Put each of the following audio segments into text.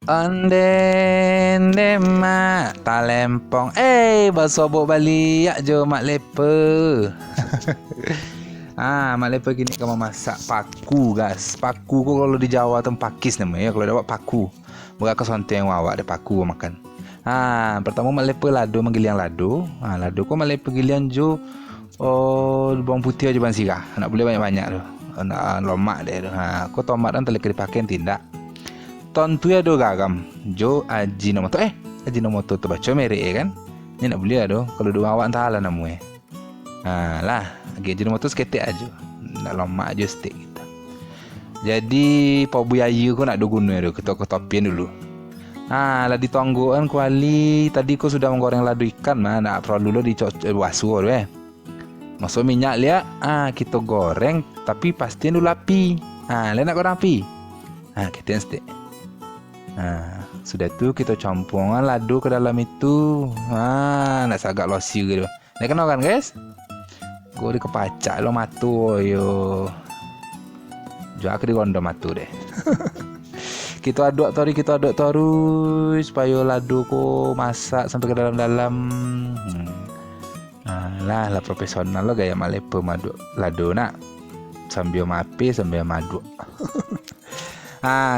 Onden demak talempong basobok balik yak jo mak lepa. Mak lepa gini kamu masak paku guys. Paku ko kalau di Jawa tu pakis namanya. Kalau dapat paku, bukan kesonteng awak ada paku makan. Pertama mak lepa lado menggiliang lado. Lado ko mak lepa giliang jo bawang putih aja ban sirah. Nak boleh banyak-banyak tu. Nak lomak deh tu. Ko tomat kan terlebih dipakai tidak. Ton tu ada garam jo ajinomoto ajinomoto tu baca merek kan ni nak beli ada kalau dua awak entah lah namanya lah lagi ajinomoto seketik aja nak lemak aja steak kita jadi pau buaya ko nak do guna do kita ketopin dulu lah ditonggokan kuali tadi ko sudah menggoreng ladu ikan nak perlu dulu wasu masuk minyak lihat kita goreng tapi pastiin dulu api lihat nak goreng api kita steak. Sudah tu kita campurkan ladu ke dalam itu. Nak sagak losi gitu. Nak kenal kan guys? Gue di kepacak lo matu yo. Jauh ke di gondo matu deh. Kita aduk terus supaya ladu ko masak sampai ke dalam-dalam. Lah profesional lo gaya malepe madu ladu nak sambil mapi sambil madu.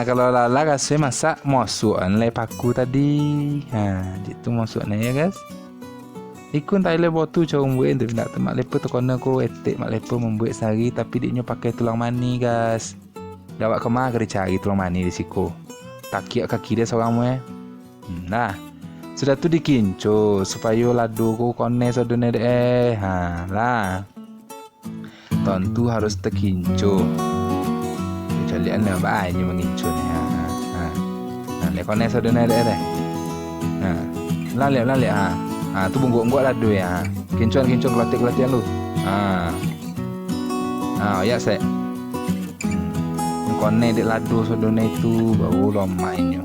Kalau lala kasih masak masukkan le paku tadi. Itu masuknya ya guys. Ikun tak boleh botu cara membuat tu nak mak lepa tu kena ko etik mak lepa membuat sehari tapi dia pakai tulang mani guys. Dawak kemah ke cari tulang mani di siku. Takiak kaki dia seorang mu Nah, sudah tu dikincu supaya ladu ko kone sodone deh. Lah. Tentu harus terkincu. Lihat lah banyak mengincu ni. Lekon ni sudah ada dah. Lihat. Tu bungguk ladu ya. Kincuan kelatih lu. Ya saya. Kone dek ladu sudah itu bau lama ini.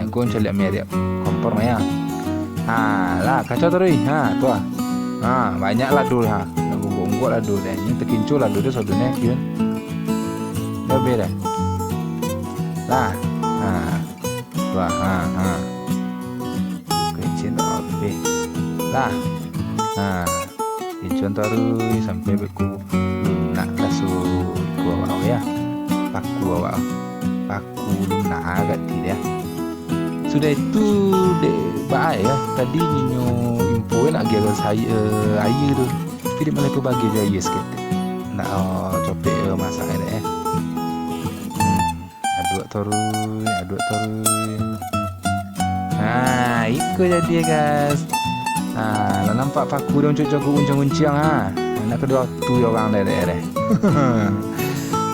Aku cari lihat kompor maya. Lah kacau terus. Tu banyak ladu bungguk ladu deh. Ini terkincu ladu dia sudah ni. Lebih dah. Lah. Kecil tak habis. Lah. Kecil terus sampai beku lunak kasut ku awak ya. Paku awak. Paku lunak agak tidak. Sudah itu dek baik ya. Tadi nyo info nak gerak saya air tu. Tapi dia malah bagi je air sikit. Nak copek masak ada aduk terus. Itu jadi ya guys. Lah nampak paku dia uncuk-uncuk uncang-uncang nak kedua tu orang deh.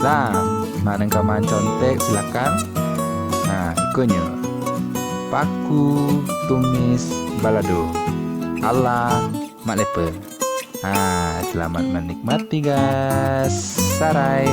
Lah, mana kaman contek silakan. Ikutnya. Paku tumis balado. Allah mak lepa. Selamat menikmati guys. Sarai.